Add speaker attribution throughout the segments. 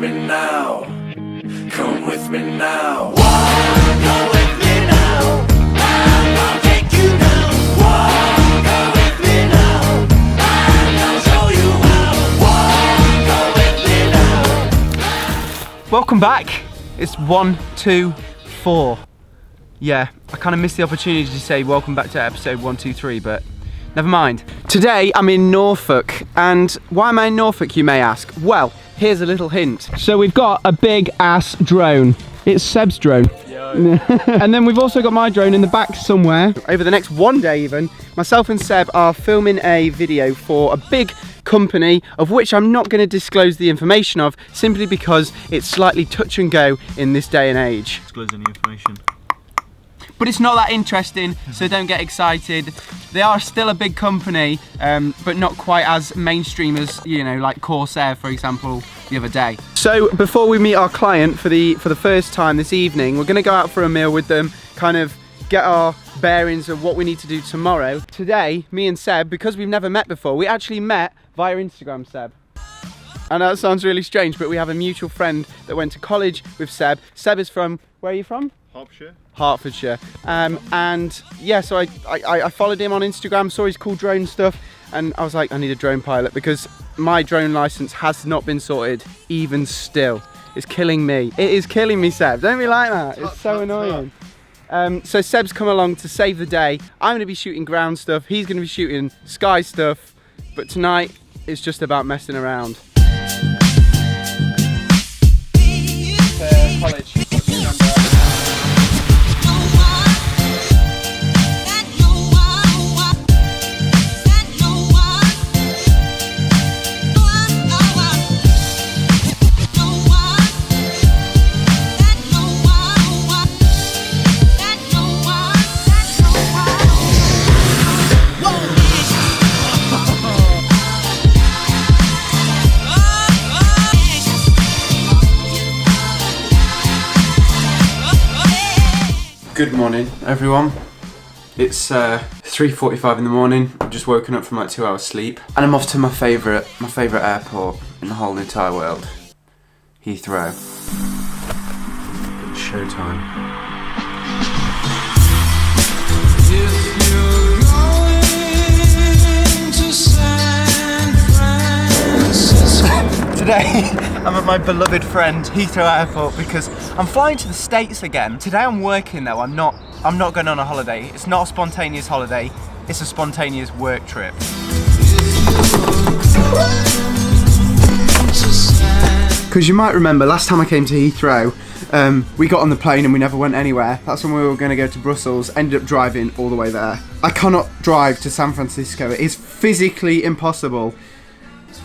Speaker 1: me now. Come with me now. Whoa, go with me now. I'll take you now. Whoa, go with me now. I'll show you how. Whoa, go with me now.
Speaker 2: Welcome back. It's 124. Yeah, I kind of missed the opportunity to say welcome back to episode 123, but never mind. Today I'm in Norfolk, and why am I in Norfolk, you may ask? Well, here's a little hint. So we've got a big ass drone. It's Seb's drone. And then we've also got my drone in the back somewhere. Over the next one day even, myself and Seb are filming a video for a big company of which I'm not going to disclose the information of, simply because it's slightly touch and go in this day and age.
Speaker 3: Disclose any information.
Speaker 2: But it's not that interesting, so don't get excited. They are still a big company, but not quite as mainstream as, you know, like Corsair, for example, the other day. So before we meet our client for the first time this evening, we're gonna go out for a meal with them, kind of get our bearings of what we need to do tomorrow. Today, me and Seb, because we've never met before, we actually met via Instagram, Seb. I know that sounds really strange, but we have a mutual friend that went to college with Seb. Seb is from, where are you from? Hertfordshire. And yeah, so I followed him on Instagram, saw his cool drone stuff, and I was like, I need a drone pilot, because my drone license has not been sorted even still. It's killing me. It is killing me, Seb. Don't be like that. It's so annoying. So Seb's come along to save the day. I'm going to be shooting ground stuff. He's going to be shooting sky stuff. But tonight, it's just about messing around. College. Good morning, everyone. It's 3:45 in the morning. I've just woken up from like 2 hours sleep, and I'm off to my favourite airport in the whole entire world, Heathrow. It's showtime. Today, I'm at my beloved friend Heathrow Airport because I'm flying to the States again. Today I'm working though, I'm not going on a holiday. It's not a spontaneous holiday, it's a spontaneous work trip. Because you might remember last time I came to Heathrow, we got on the plane and we never went anywhere. That's when we were going to go to Brussels, ended up driving all the way there. I cannot drive to San Francisco, it is physically impossible.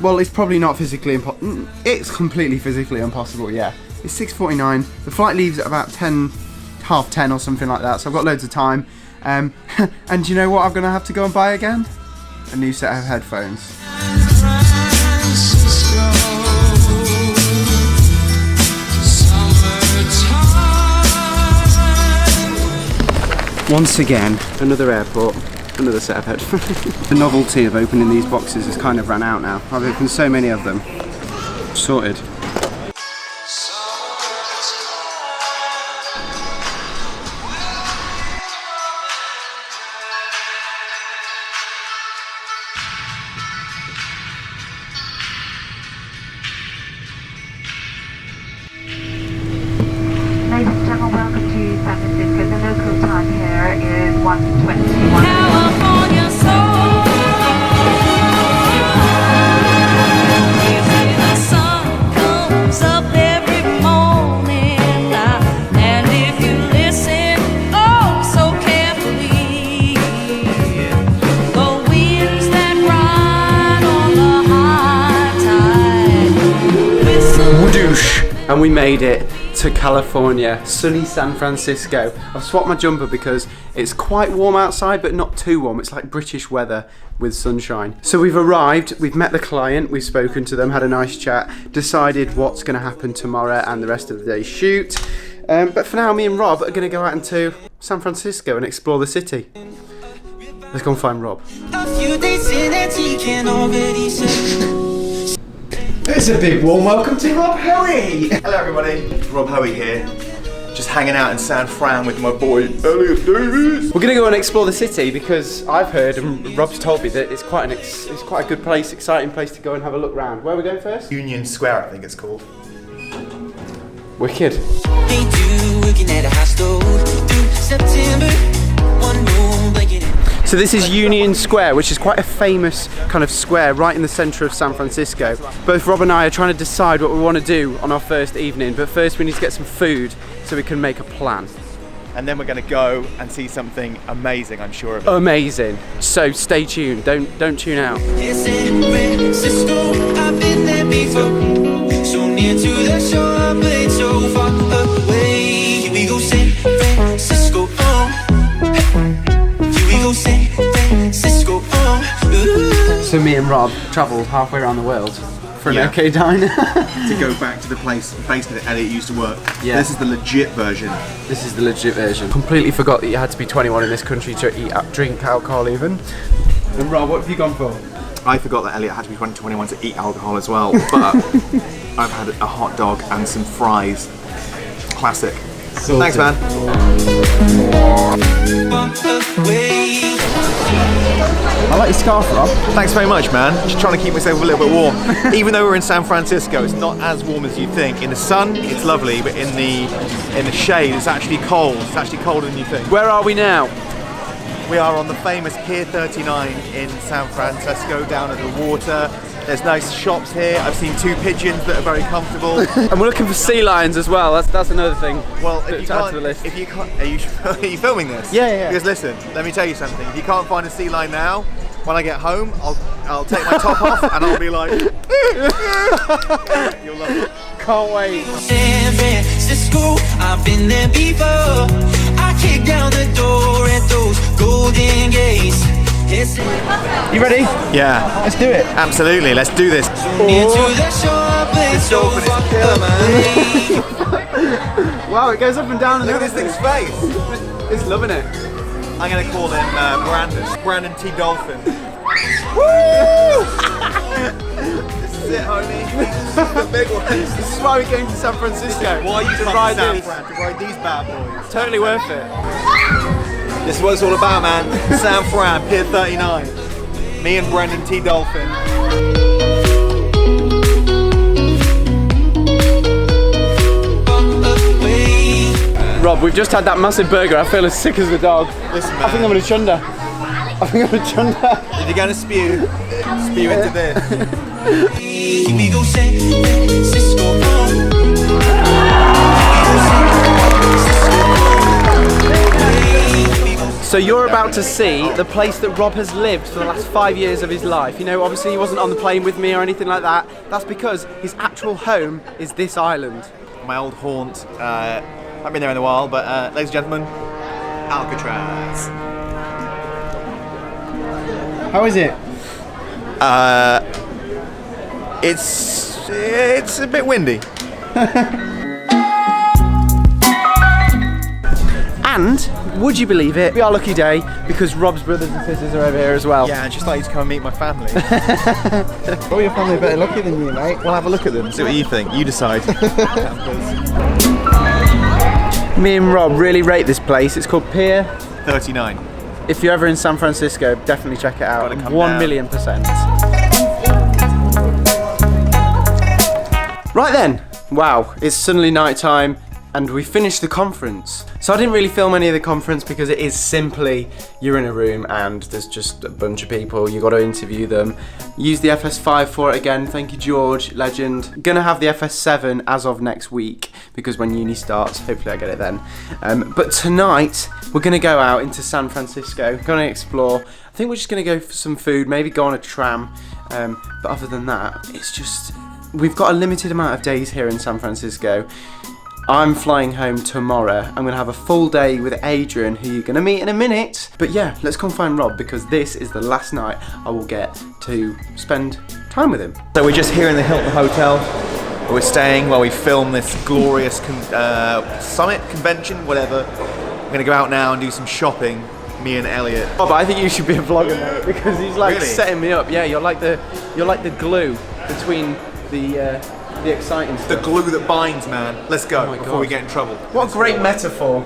Speaker 2: Well, it's probably not physically impossible. It's completely physically impossible, yeah. It's 6:49. The flight leaves at about 10:30 or something like that, so I've got loads of time. And do you know what I'm going to have to go and buy again? A new set of headphones. Once again, another airport. Another set of headphones. The novelty of opening these boxes has kind of run out now. I've opened so many of them. Sorted.
Speaker 4: Ladies and gentlemen, welcome to San Francisco. The local time here is 1:21.
Speaker 2: And we made it to California, sunny San Francisco. I've swapped my jumper because it's quite warm outside, but not too warm. It's like British weather with sunshine. So we've arrived, we've met the client, we've spoken to them, had a nice chat, decided what's going to happen tomorrow and the rest of the day's shoot. But for now, me and Rob are going to go out into San Francisco and explore the city. Let's go and find Rob.
Speaker 5: A few days in and he can already say.
Speaker 2: It's is a big warm welcome to Rob Hoey.
Speaker 3: Hello everybody, Rob Hoey here. Just hanging out in San Fran with my boy Elliot Davis.
Speaker 2: We're gonna go and explore the city because I've heard and Rob's told me that it's quite a good place, exciting place to go and have a look round. Where are we going first?
Speaker 3: Union Square, I think it's called.
Speaker 2: Wicked. So this is Union Square, which is quite a famous kind of square right in the centre of San Francisco. Both Rob and I are trying to decide what we want to do on our first evening, but first we need to get some food so we can make a plan.
Speaker 3: And then we're going to go and see something amazing, I'm sure of it.
Speaker 2: Amazing. So stay tuned, don't tune out.
Speaker 1: It's in Francisco, I've been there before. So near to the shore, but it's so far away. Here we go, San Francisco, Here we go, San Francisco,
Speaker 2: So me and Rob travelled halfway around the world for an OK diner.
Speaker 3: To go back to the place basically that Elliot used to work.
Speaker 2: Yeah.
Speaker 3: This is the legit version.
Speaker 2: This is the legit version. Completely forgot that you had to be 21 in this country to drink alcohol even. And Rob, what have you gone for?
Speaker 3: I forgot that Elliot had to be 21 to eat alcohol as well, but I've had a hot dog and some fries. Classic. Thanks, man.
Speaker 2: I like your scarf, Rob.
Speaker 3: Thanks very much, man. Just trying to keep myself a little bit warm. Even though we're in San Francisco, it's not as warm as you think. In the sun, it's lovely, but in the shade, it's actually cold. It's actually colder than you think.
Speaker 2: Where are we now?
Speaker 3: We are on the famous Pier 39 in San Francisco, down at the water. There's nice shops here. I've seen 2 pigeons that are very comfortable.
Speaker 2: And we're looking for sea lions as well. That's another thing.
Speaker 3: Well,
Speaker 2: to add to the list.
Speaker 3: if you can't, are you filming this?
Speaker 2: Yeah.
Speaker 3: Because listen, let me tell you something. If you can't find a sea lion now, when I get home, I'll take my top off and I'll be like, you'll love it.
Speaker 2: Can't wait.
Speaker 1: San Francisco, I've been there before. I kick down the door at those golden gates.
Speaker 2: You ready?
Speaker 3: Yeah.
Speaker 2: Let's do it.
Speaker 3: Absolutely, let's do this.
Speaker 1: Near to the shore, but it's so far away.
Speaker 2: Wow, it goes up and down. And
Speaker 3: Look at this thing's face.
Speaker 2: It's loving it.
Speaker 3: I'm gonna call him Brandon T. Dolphin. This is it, homie. The big one.
Speaker 2: This is why we came to San Francisco.
Speaker 3: Why you
Speaker 2: to
Speaker 3: come
Speaker 2: ride
Speaker 3: to San
Speaker 2: these.
Speaker 3: Fran to ride these bad boys?
Speaker 2: Totally worth it.
Speaker 3: This is what it's all about, man. San Fran, Pier 39. Me and Brandon T. Dolphin.
Speaker 2: Rob, we've just had that massive burger. I feel as sick as the dog.
Speaker 3: Listen, man.
Speaker 2: I think I'm gonna chunder.
Speaker 3: If you're gonna spew into this.
Speaker 1: Here we go, San Francisco.
Speaker 2: So you're about to see the place that Rob has lived for the last 5 years of his life. You know, obviously he wasn't on the plane with me or anything like that. That's because his actual home is this island.
Speaker 3: My old haunt. I've been there in a while, but ladies and gentlemen, Alcatraz.
Speaker 2: How is it?
Speaker 3: It's a bit windy.
Speaker 2: And, would you believe it, we are lucky day because Rob's brothers and sisters are over here as well.
Speaker 3: Yeah, I'd just like you to come and meet my family.
Speaker 2: All your family are better lucky than you, mate.
Speaker 3: We'll have a look at them, see what you think. You decide.
Speaker 2: Me and Rob really rate this place. It's called Pier
Speaker 3: 39.
Speaker 2: If you're ever in San Francisco, definitely check it out.
Speaker 3: Gotta come
Speaker 2: 1,000,000%. Right then, wow, it's suddenly night time and we finished the conference. So I didn't really film any of the conference because it is simply, you're in a room and there's just a bunch of people, you got to interview them. Use the FS5 for it again, thank you George, legend. Gonna have the FS7 as of next week because when uni starts, hopefully I get it then. But tonight, we're gonna go out into San Francisco, gonna explore. I think we're just gonna go for some food, maybe go on a tram. But other than that, it's just, we've got a limited amount of days here in San Francisco. I'm flying home tomorrow. I'm gonna have a full day with Adrian, who you're gonna meet in a minute. But yeah, let's come find Rob because this is the last night I will get to spend time with him.
Speaker 3: So we're just here in the Hilton Hotel. We're staying while we film this glorious summit, convention, whatever. We're gonna go out now and do some shopping, me and Elliot.
Speaker 2: Oh, but I think you should be a vlogger, mate, because he's like
Speaker 3: Really?
Speaker 2: setting me up. Yeah, you're like the glue between the exciting stuff.
Speaker 3: The glue that binds, man. Let's go before
Speaker 2: God.
Speaker 3: we get in trouble.
Speaker 2: What a great metaphor.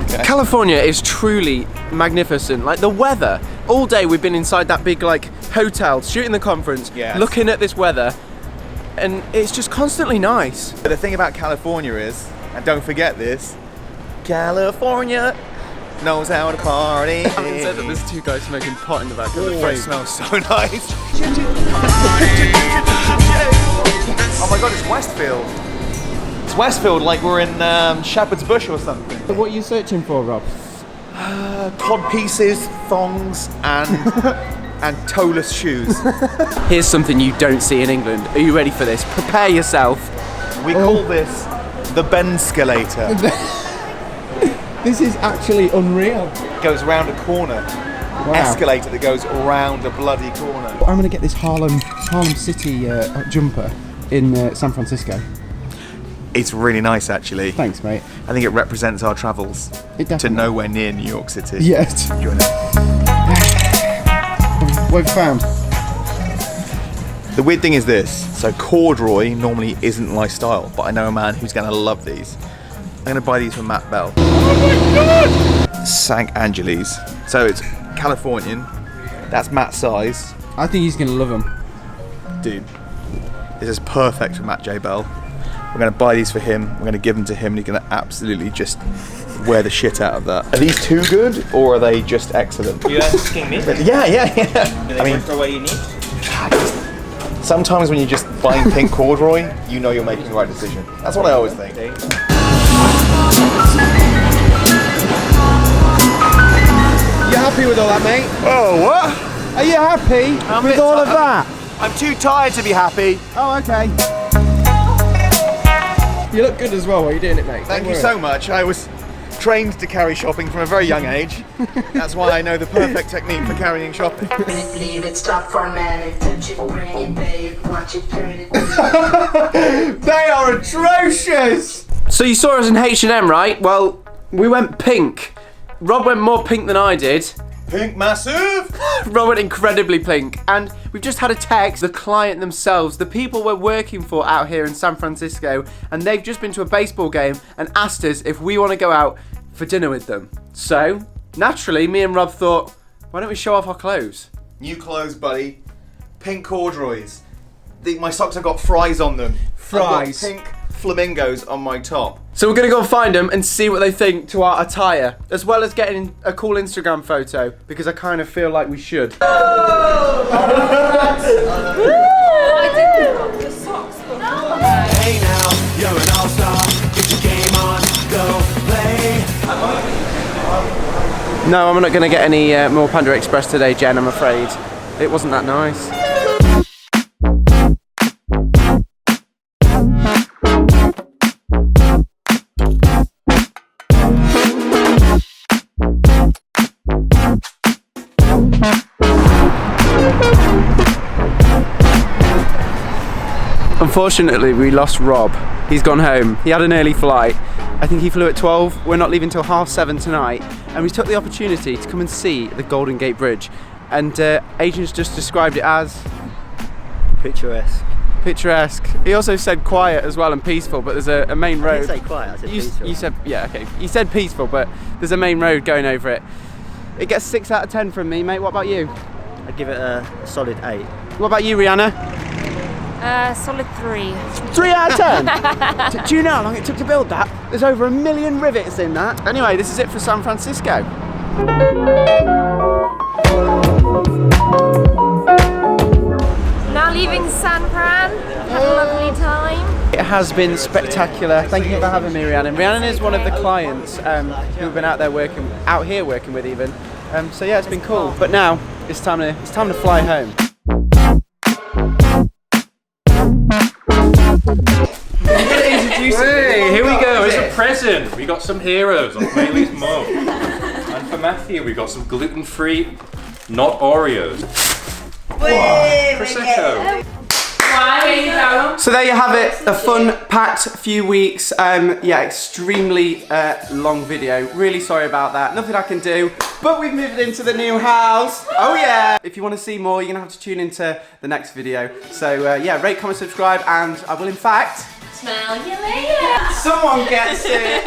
Speaker 3: Okay.
Speaker 2: California is truly magnificent. Like the weather, all day we've been inside that big like hotel, shooting the conference,
Speaker 3: Yes.
Speaker 2: looking at this weather, and it's just constantly nice.
Speaker 3: But the thing about California is, and don't forget this, California knows how to party.
Speaker 2: Having said that, there's two guys smoking pot in the back of the
Speaker 3: Oh, it
Speaker 2: frame.
Speaker 3: smells so nice. Oh my god, it's Westfield. It's Westfield, like we're in Shepherd's Bush or something.
Speaker 2: What are you searching for, Rob?
Speaker 3: Cod pieces, thongs, and and toeless shoes.
Speaker 2: Here's something you don't see in England. Are you ready for this? Prepare yourself.
Speaker 3: We call this the Benscalator.
Speaker 2: This is actually unreal.
Speaker 3: It goes round a corner.
Speaker 2: Wow.
Speaker 3: Escalator that goes around a bloody corner.
Speaker 2: I'm gonna get this Harlem City jumper in San Francisco.
Speaker 3: It's really nice, actually.
Speaker 2: Thanks, mate.
Speaker 3: I think it represents our travels
Speaker 2: It
Speaker 3: to
Speaker 2: definitely.
Speaker 3: nowhere near New York City.
Speaker 2: Yes.
Speaker 3: Join it.
Speaker 2: What have you found?
Speaker 3: The weird thing is this. So corduroy normally isn't my style, but I know a man who's going to love these. I'm going to buy these from Matt Bell. Oh my god! St. Angeles. So it's Californian. That's Matt's size.
Speaker 2: I think he's gonna love them.
Speaker 3: Dude, this is perfect for Matt J. Bell. We're going to buy these for him. We're going to give them to him, and he's going to absolutely just wear the shit out of that. Are these too good, or are they just excellent?
Speaker 5: You asking me?
Speaker 3: Yeah.
Speaker 5: Do they
Speaker 3: I mean,
Speaker 5: work for what you need?
Speaker 3: sometimes when you're just buying pink corduroy, you know you're making the right decision. That's what I always think.
Speaker 5: Okay.
Speaker 2: You happy with all that, mate?
Speaker 3: Oh, what?
Speaker 2: Are you happy with all of that?
Speaker 3: I'm too tired to be happy.
Speaker 2: Oh, okay. You look good as well while you're doing it, mate.
Speaker 3: Thank you so much. I was trained to carry shopping from a very young age. That's why I know the perfect technique for carrying shopping.
Speaker 6: Leave it, stop for a minute, touch it, bring it, babe, watch it, turn it.
Speaker 2: They are atrocious! So you saw us in H&M, right? Well, we went pink. Rob went more pink than I did.
Speaker 3: Pink massive!
Speaker 2: Rob went incredibly pink. And we've just had a text, the client themselves, the people we're working for out here in San Francisco, and they've just been to a baseball game and asked us if we want to go out for dinner with them. So, naturally, me and Rob thought, why don't we show off our clothes?
Speaker 3: New clothes, buddy. Pink corduroys. My socks have got fries on them.
Speaker 2: Fries?
Speaker 3: I've got pink flamingos on my top.
Speaker 2: So we're gonna go and find them and see what they think to our attire, as well as getting a cool Instagram photo, because I kind of feel like we should.
Speaker 1: Hey now, you're an all-star. Get your game on, go play.
Speaker 2: No, I'm not gonna get any more Panda Express today, Jen, I'm afraid. It wasn't that nice. Unfortunately, we lost Rob. He's gone home. He had an early flight. I think he flew at 12. We're not leaving till 7:30 tonight. And we took the opportunity to come and see the Golden Gate Bridge. And Adrian's just described it as
Speaker 5: Picturesque.
Speaker 2: picturesque. He also said quiet as well and peaceful, but there's a main
Speaker 5: I
Speaker 2: road.
Speaker 5: didn't say quiet, I said peaceful.
Speaker 2: You said, yeah, okay. You said peaceful, but there's a main road going over it. It gets 6 out of 10 from me, mate. What about you?
Speaker 5: I'd give it a solid 8.
Speaker 2: What about you, Rihanna?
Speaker 7: Solid 3.
Speaker 2: 3 out of 10? Do you know how long it took to build that? There's over 1 million rivets in that. Anyway, this is it for San Francisco.
Speaker 7: Now leaving San Fran. Had a lovely time.
Speaker 2: It has been spectacular. Thank you for having me, Rhiannon. Rhiannon is one of the clients who've been out here working with even. So yeah, it's been cool. But now it's time to fly home.
Speaker 8: Hey, here we go. As a present, we got some heroes on Bailey's Mo. And for Matthew, we got some gluten-free, not Oreos. Prosecco.
Speaker 2: So there you have it, a fun, packed few weeks. Yeah, extremely long video. Really sorry about that. Nothing I can do, but we've moved into the new house. Oh yeah! If you want to see more, you're going to have to tune into the next video. So yeah, rate, comment, subscribe, and I will in fact...
Speaker 7: Smell you later.
Speaker 2: Someone gets it!